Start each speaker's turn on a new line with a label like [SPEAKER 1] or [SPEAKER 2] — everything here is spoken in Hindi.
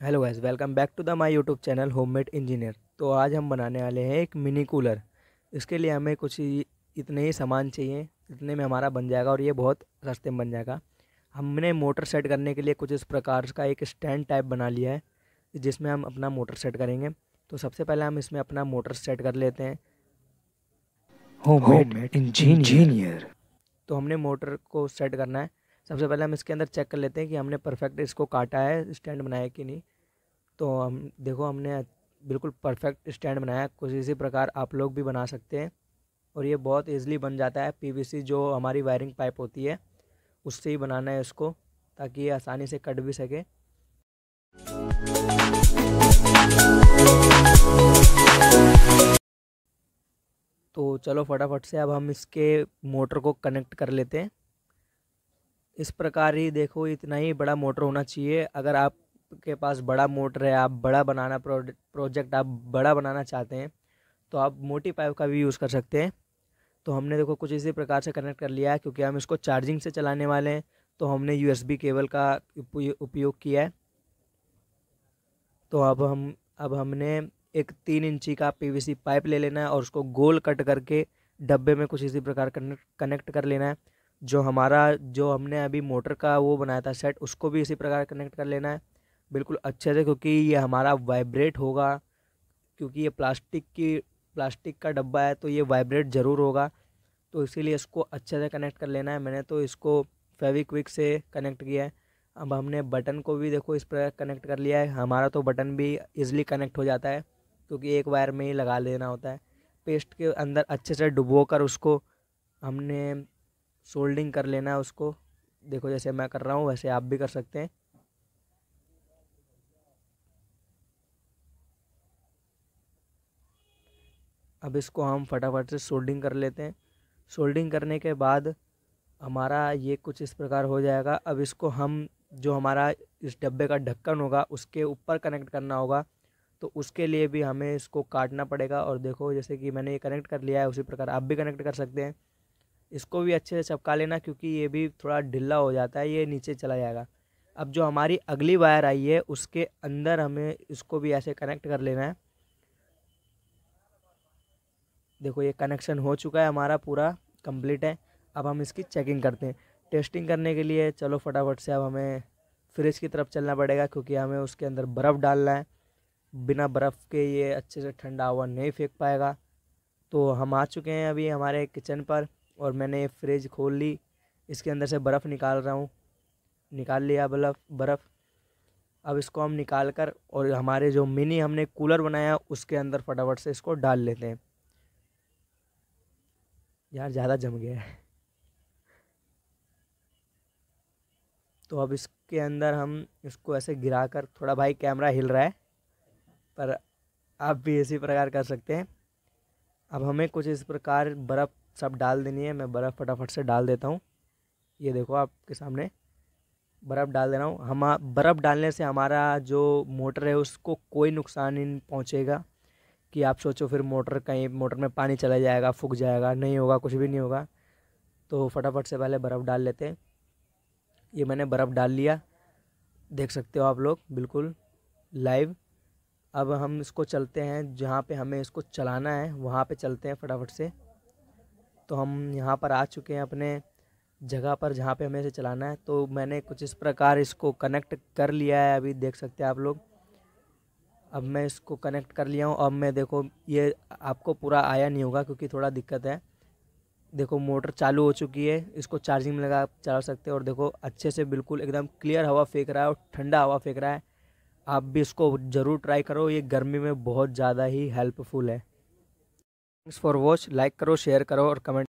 [SPEAKER 1] Hello guys, welcome back to the my YouTube channel homemade engineer. तो आज हम बनाने वाले हैं एक मिनी कूलर। इसके लिए हमें इतने ही सामान चाहिए, इतने में हमारा बन जाएगा और ये बहुत सस्ते में बन जाएगा। हमने मोटर सेट करने के लिए कुछ इस प्रकार का एक स्टैंड टाइप बना लिया है, जिसमें हम अपना मोटर सेट करेंगे। तो सबसे पहले हम इसमें अपना मोटर सेट कर लेते हैं।
[SPEAKER 2] Homemade engineer.
[SPEAKER 1] तो हमने मोटर को सेट करना है। सबसे पहले हम इसके अंदर चेक कर लेते हैं कि हमने परफेक्ट इसको काटा है, स्टैंड बनाया है कि नहीं। तो हम देखो, हमने बिल्कुल परफेक्ट स्टैंड बनाया है। कुछ इसी प्रकार आप लोग भी बना सकते हैं और ये बहुत इजीली बन जाता है। पीवीसी जो हमारी वायरिंग पाइप होती है उससे ही बनाना है इसको, ताकि ये आसानी से कट भी सके। तो चलो फटाफट से अब हम इसके मोटर को कनेक्ट कर लेते हैं। इस प्रकार ही देखो, इतना ही बड़ा मोटर होना चाहिए। अगर आपके पास बड़ा मोटर है, आप बड़ा बनाना प्रोजेक्ट आप बड़ा बनाना चाहते हैं, तो आप मोटी पाइप का भी यूज़ कर सकते हैं। तो हमने देखो कुछ इसी प्रकार से कनेक्ट कर लिया है, क्योंकि हम इसको चार्जिंग से चलाने वाले हैं। तो हमने यूएसबी केबल का उपयोग किया है। तो अब हमने एक 3 इंची का पीवीसी पाइप ले लेना है और उसको गोल कट करके डब्बे में कुछ इसी प्रकार कनेक्ट कर लेना है। जो हमने अभी मोटर का वो बनाया था सेट, उसको भी इसी प्रकार कनेक्ट कर लेना है बिल्कुल अच्छे से, क्योंकि ये हमारा वाइब्रेट होगा। क्योंकि ये प्लास्टिक का डब्बा है, तो ये वाइब्रेट ज़रूर होगा। तो इसीलिए इसको अच्छे से कनेक्ट कर लेना है। मैंने तो इसको फेविक्विक से कनेक्ट किया है। अब हमने बटन को भी देखो इस पर कनेक्ट कर लिया है। हमारा तो बटन भी इजीली कनेक्ट हो जाता है, क्योंकि एक वायर में ही लगा लेना होता है। पेस्ट के अंदर अच्छे से डुबो कर उसको हमने सोल्डिंग कर लेना है उसको। देखो, जैसे मैं कर रहा हूँ वैसे आप भी कर सकते हैं। अब इसको हम फटाफट से सोल्डिंग कर लेते हैं। सोल्डिंग करने के बाद हमारा ये कुछ इस प्रकार हो जाएगा। अब इसको हम जो हमारा इस डब्बे का ढक्कन होगा उसके ऊपर कनेक्ट करना होगा। तो उसके लिए भी हमें इसको काटना पड़ेगा। और देखो, जैसे कि मैंने ये कनेक्ट कर लिया है, उसी प्रकार आप भी कनेक्ट कर सकते हैं। इसको भी अच्छे से चिपका लेना, क्योंकि ये भी थोड़ा ढीला हो जाता है, ये नीचे चला जाएगा। अब जो हमारी अगली वायर आई है उसके अंदर हमें इसको भी ऐसे कनेक्ट कर लेना है। देखो, ये कनेक्शन हो चुका है, हमारा पूरा कंप्लीट है। अब हम इसकी चेकिंग करते हैं। टेस्टिंग करने के लिए चलो फटाफट से अब हमें फ्रिज की तरफ चलना पड़ेगा, क्योंकि हमें उसके अंदर बर्फ़ डालना है। बिना बर्फ़ के ये अच्छे से ठंडा हवा नहीं फेंक पाएगा। तो हम आ चुके हैं अभी हमारे किचन पर, और मैंने फ्रिज खोल ली। इसके अंदर से बर्फ़ निकाल रहा हूँ। निकाल लिया बर्फ़। अब इसको हम निकाल कर और हमारे जो मिनी हमने कूलर बनाया उसके अंदर फटाफट से इसको डाल लेते हैं। यार, ज़्यादा जम गया है। तो अब इसके अंदर हम इसको ऐसे गिरा कर, थोड़ा भाई कैमरा हिल रहा है, पर आप भी इसी प्रकार कर सकते हैं। अब हमें कुछ इस प्रकार बर्फ़ सब डाल देनी है। मैं बर्फ़ फटाफट से डाल देता हूँ। ये देखो, आपके सामने बर्फ़ डाल दे रहा हूँ। बर्फ़ डालने से हमारा जो मोटर है उसको कोई नुकसान नहीं पहुँचेगा। कि आप सोचो फिर मोटर में पानी चला जाएगा, फूक जाएगा, नहीं होगा, कुछ भी नहीं होगा। तो फटाफट से पहले बर्फ़ डाल लेते हैं। ये मैंने बर्फ़ डाल लिया, देख सकते हो आप लोग बिल्कुल लाइव। अब हम इसको चलते हैं, जहाँ पे हमें इसको चलाना है वहाँ पे चलते हैं फटाफट से। तो हम यहाँ पर आ चुके हैं अपने जगह पर, जहाँ पे हमें इसे चलाना है। तो मैंने कुछ इस प्रकार इसको कनेक्ट कर लिया है, अभी देख सकते हैं आप लोग। अब मैं इसको कनेक्ट कर लिया हूँ। अब मैं देखो, ये आपको पूरा आया नहीं होगा क्योंकि थोड़ा दिक्कत है। देखो, मोटर चालू हो चुकी है। इसको चार्जिंग में लगा चला सकते हो, और देखो अच्छे से बिल्कुल एकदम क्लियर हवा फेंक रहा है और ठंडा हवा फेंक रहा है। आप भी इसको ज़रूर ट्राई करो, ये गर्मी में बहुत ज़्यादा ही हेल्पफुल है। Thanks for watch. लाइक करो, शेयर करो और कमेंट